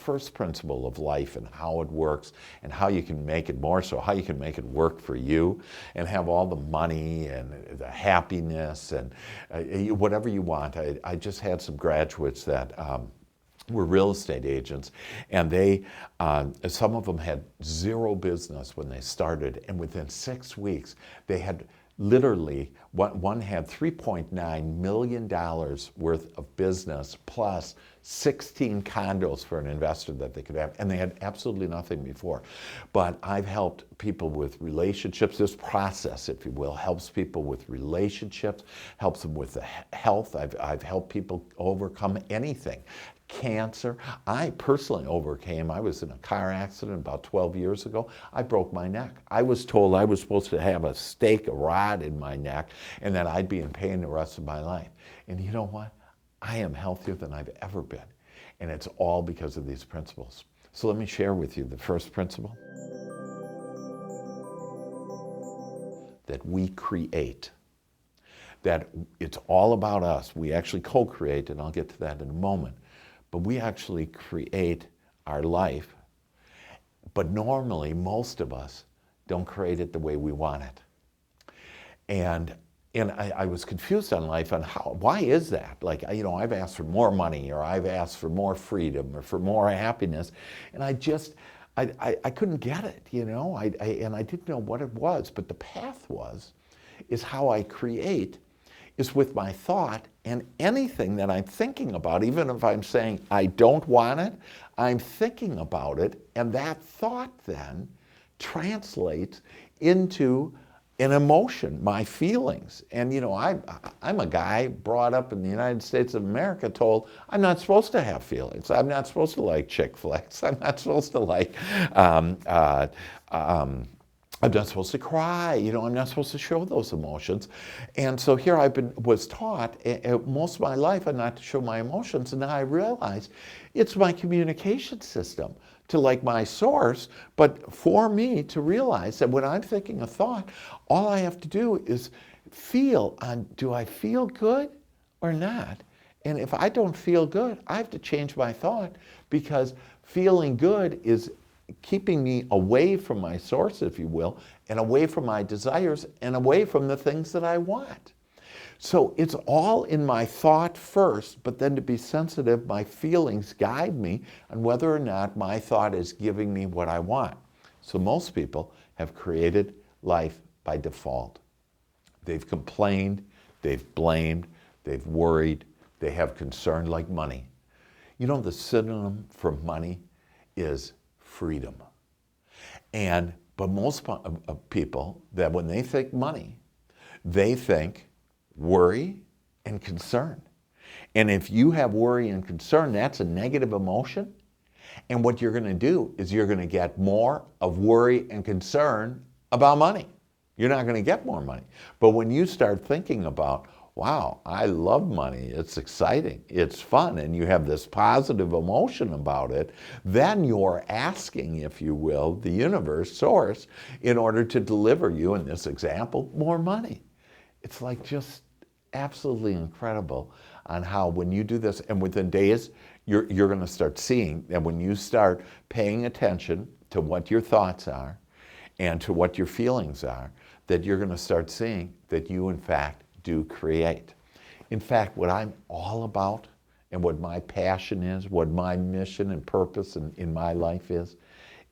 first principle of life and how it works and how you can make it more so, how you can make it work for you and have all the money and the happiness and whatever you want. I just had some graduates that were real estate agents, and they, some of them had zero business when they started, and within 6 weeks, they had literally, one had $3.9 million worth of business plus 16 condos for an investor that they could have, and they had absolutely nothing before. But I've helped people with relationships. This process, if you will, helps people with relationships, helps them with the health. I've helped people overcome anything. Cancer. I personally overcame. I was in a car accident about 12 years ago. I broke my neck. I was told I was supposed to have a stake, a rod in my neck, and that I'd be in pain the rest of my life. And you know what? I am healthier than I've ever been. And it's all because of these principles. So let me share with you the first principle. That we create. That it's all about us. We actually co-create, and I'll get to that in a moment. But we actually create our life. But normally, most of us don't create it the way we want it. And I was confused on life on why is that? Like, you know, I've asked for more money, or I've asked for more freedom, or for more happiness. And I couldn't get it, you know, and I didn't know what it was. But the path is how I create is with my thought, and anything that I'm thinking about, even if I'm saying I don't want it, I'm thinking about it, and that thought then translates into an emotion, my feelings. And you know, I'm a guy brought up in the United States of America told I'm not supposed to have feelings. I'm not supposed to like chick flicks. I'm not supposed to like I'm not supposed to cry, you know, I'm not supposed to show those emotions. And so here was taught most of my life not to show my emotions, and now I realize it's my communication system to like my source, but for me to realize that when I'm thinking a thought, all I have to do is feel on, do I feel good or not? And if I don't feel good, I have to change my thought, because feeling good is keeping me away from my source, if you will, and away from my desires, and away from the things that I want. So it's all in my thought first, but then to be sensitive, my feelings guide me on whether or not my thought is giving me what I want. So most people have created life by default. They've complained, they've blamed, they've worried, they have concern, like money. You know, the synonym for money is freedom. But most people, that when they think money, they think worry and concern. And if you have worry and concern, that's a negative emotion. And what you're going to do is you're going to get more of worry and concern about money. You're not going to get more money. But when you start thinking about, wow, I love money, it's exciting, it's fun, and you have this positive emotion about it, then you're asking, if you will, the universe, source, in order to deliver you, in this example, more money. It's like just absolutely incredible on how when you do this, and within days, you're going to start seeing, and when you start paying attention to what your thoughts are and to what your feelings are, that you're going to start seeing that you, in fact, do create. In fact, what I'm all about and what my passion is, what my mission and purpose in my life is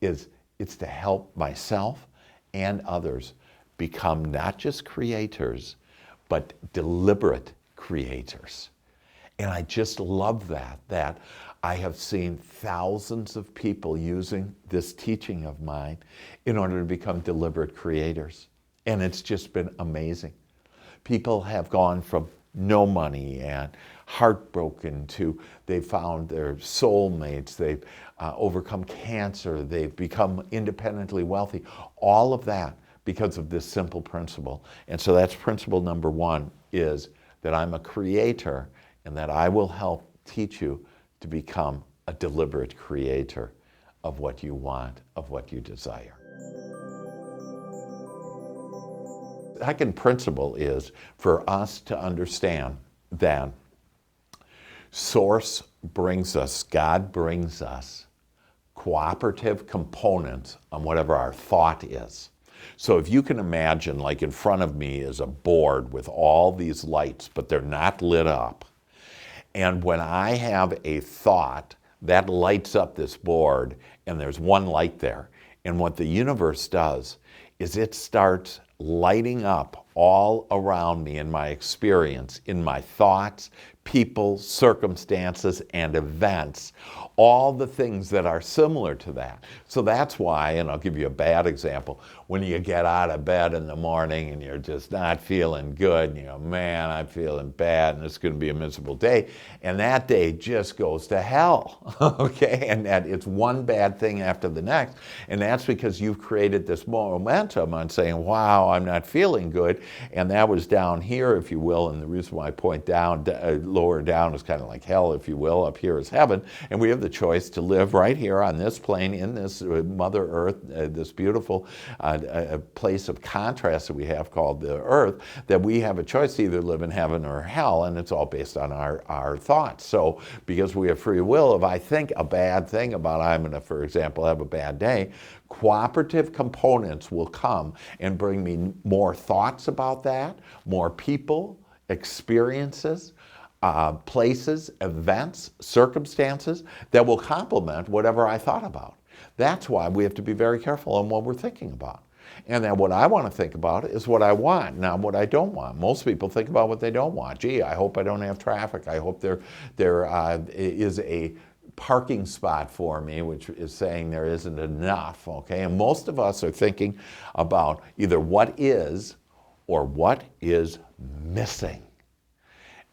it's to help myself and others become not just creators, but deliberate creators. And I just love that I have seen thousands of people using this teaching of mine in order to become deliberate creators. And it's just been amazing. People have gone from no money and heartbroken to they've found their soulmates, they've overcome cancer, they've become independently wealthy. All of that because of this simple principle. And so that's principle number one, is that I'm a creator and that I will help teach you to become a deliberate creator of what you want, of what you desire. The second principle is for us to understand that Source brings us, God brings us cooperative components on whatever our thought is. So if you can imagine, like in front of me is a board with all these lights, but they're not lit up. And when I have a thought, that lights up this board, and there's one light there. And what the universe does is it starts lighting up all around me in my experience, in my thoughts, people, circumstances, and events, all the things that are similar to that. So that's why, and I'll give you a bad example, when you get out of bed in the morning and you're just not feeling good, and you go, man, I'm feeling bad and it's going to be a miserable day, and that day just goes to hell, okay? And that it's one bad thing after the next, and that's because you've created this momentum on saying, wow, I'm not feeling good, and that was down here, if you will, and the reason why I point down, lower down is kind of like hell, if you will, up here is heaven, and we have the choice to live right here on this plane, in this Mother Earth, this beautiful place of contrast that we have called the Earth, that we have a choice to either live in heaven or hell, and it's all based on our thoughts. So because we have free will, if I think a bad thing about I'm going to, for example, have a bad day, cooperative components will come and bring me more thoughts about that, more people, experiences, places, events, circumstances that will complement whatever I thought about. That's why we have to be very careful on what we're thinking about. And then what I want to think about is what I want, not what I don't want. Most people think about what they don't want. Gee, I hope I don't have traffic. I hope there is a parking spot for me, which is saying there isn't enough, okay? And most of us are thinking about either what is or what is missing.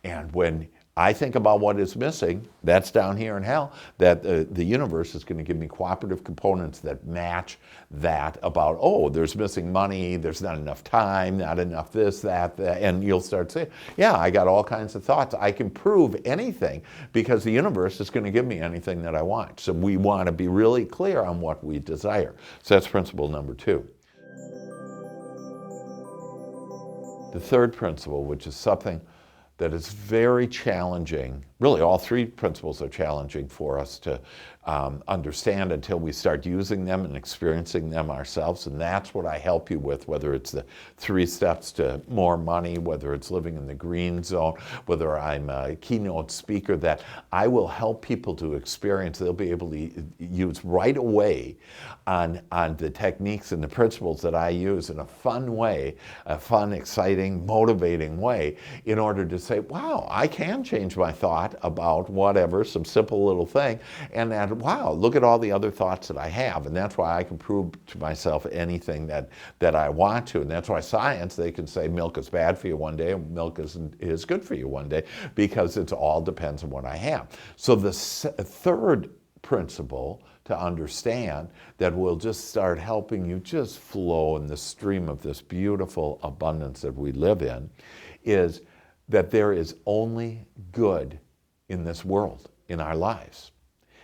And when I think about what is missing, that's down here in hell, that the universe is going to give me cooperative components that match that about, oh, there's missing money, there's not enough time, not enough this, that, and you'll start saying, yeah, I got all kinds of thoughts. I can prove anything because the universe is going to give me anything that I want. So we want to be really clear on what we desire. So that's principle number 2. The third principle, which is something that is very challenging. Really, all 3 principles are challenging for us to understand until we start using them and experiencing them ourselves. And that's what I help you with, whether it's the 3 steps to more money, whether it's living in the green zone, whether I'm a keynote speaker, that I will help people to experience. They'll be able to use right away on the techniques and the principles that I use in a fun way, a fun, exciting, motivating way, in order to say, wow, I can change my thought about whatever, some simple little thing, and that, wow, look at all the other thoughts that I have. And that's why I can prove to myself anything that I want to. And that's why science, they can say milk is bad for you one day and milk is good for you one day, because it all depends on what I have. So the third principle to understand that will just start helping you just flow in the stream of this beautiful abundance that we live in is that there is only good in this world, in our lives.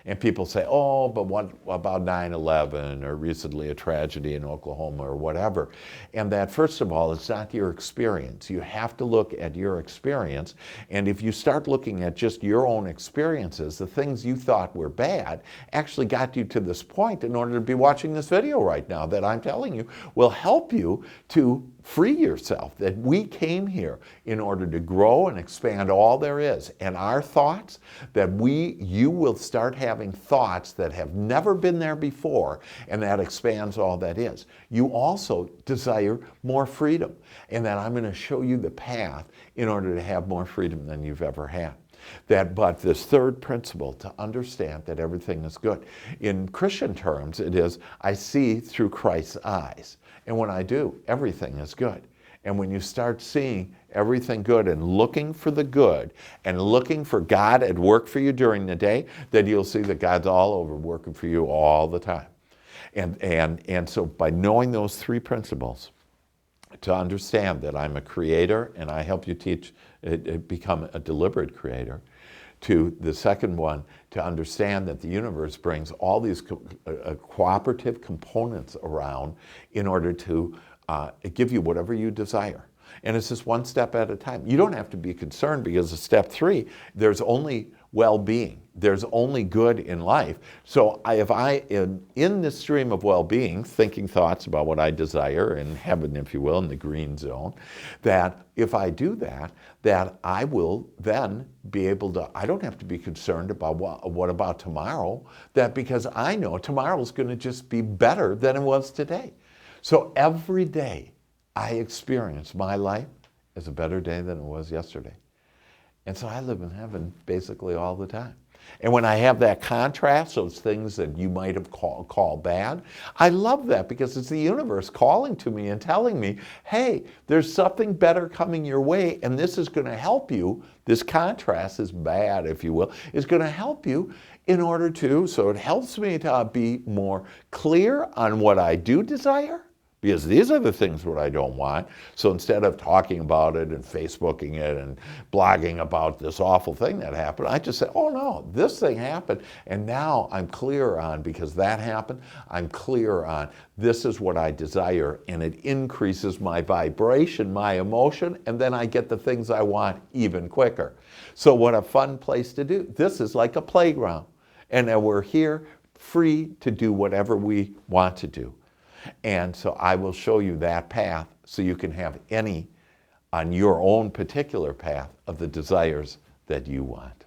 And people say, oh, but what about 9/11 or recently a tragedy in Oklahoma or whatever? And that, first of all, it's not your experience. You have to look at your experience. And if you start looking at just your own experiences, the things you thought were bad actually got you to this point in order to be watching this video right now that I'm telling you will help you to free yourself, that we came here in order to grow and expand all there is. And our thoughts, that you will start having thoughts that have never been there before, and that expands all that is. You also desire more freedom, and that I'm going to show you the path in order to have more freedom than you've ever had. But this third principle, to understand that everything is good. In Christian terms, it is, I see through Christ's eyes. And when I do, everything is good. And when you start seeing everything good and looking for the good and looking for God at work for you during the day, then you'll see that God's all over working for you all the time. And so by knowing those 3 principles, to understand that I'm a creator and I help you become a deliberate creator. To the second one, to understand that the universe brings all these cooperative components around in order to give you whatever you desire. And it's just one step at a time. You don't have to be concerned because of step 3, there's only well-being. There's only good in life. So if I am in this stream of well-being, thinking thoughts about what I desire in heaven, if you will, in the green zone, that if I do that, that I will then be able to, I don't have to be concerned about what about tomorrow, that because I know tomorrow is going to just be better than it was today. So every day I experience my life as a better day than it was yesterday. And so I live in heaven basically all the time. And when I have that contrast, those things that you might have called bad, I love that because it's the universe calling to me and telling me, hey, there's something better coming your way, and this is going to help you. This contrast is bad, if you will, is going to help you in order to, so it helps me to be more clear on what I do desire, because these are the things what I don't want. So instead of talking about it and Facebooking it and blogging about this awful thing that happened, I just say, oh no, this thing happened. And now I'm clear on, because that happened, I'm clear on this is what I desire, and it increases my vibration, my emotion, and then I get the things I want even quicker. So what a fun place to do. This is like a playground. And then we're here free to do whatever we want to do. And so I will show you that path so you can have any on your own particular path of the desires that you want.